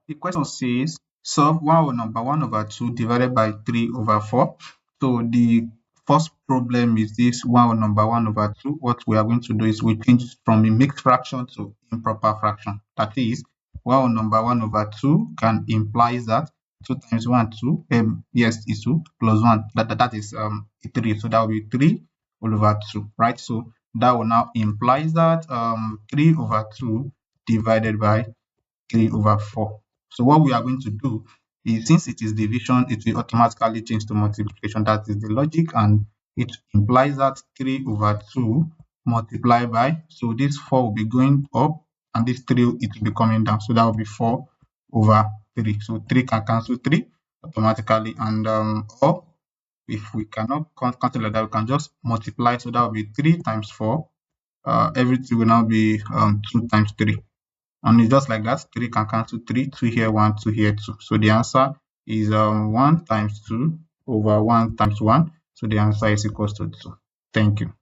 The question says solve 1 over number 1 over 2 divided by 3 over 4. So the first problem is this 1 over number 1 over 2. What we are going to do is we change it from a mixed fraction to improper fraction. That is, 1 over number 1 over 2 can imply that 2 times 1, 2. Yes, is 2 plus 1. That is 3. So that will be 3 all over 2, right? So that will now imply that 3 over 2 divided by 3 over 4. So what we are going to do is, since it is division, it will automatically change to multiplication. That is the logic, and it implies that 3 over 2 multiplied by, so this 4 will be going up, and this 3 it will be coming down. So that will be 4 over 3. So 3 can cancel 3 automatically, and or if we cannot cancel like that, we can just multiply. So that will be 3 times 4. Everything will now be 2 times 3. And it's just like that. 3 can cancel 3, 2 here, 1, 2 here, 2. So the answer is 1 times 2 over 1 times 1. So the answer is equals to 2. Thank you.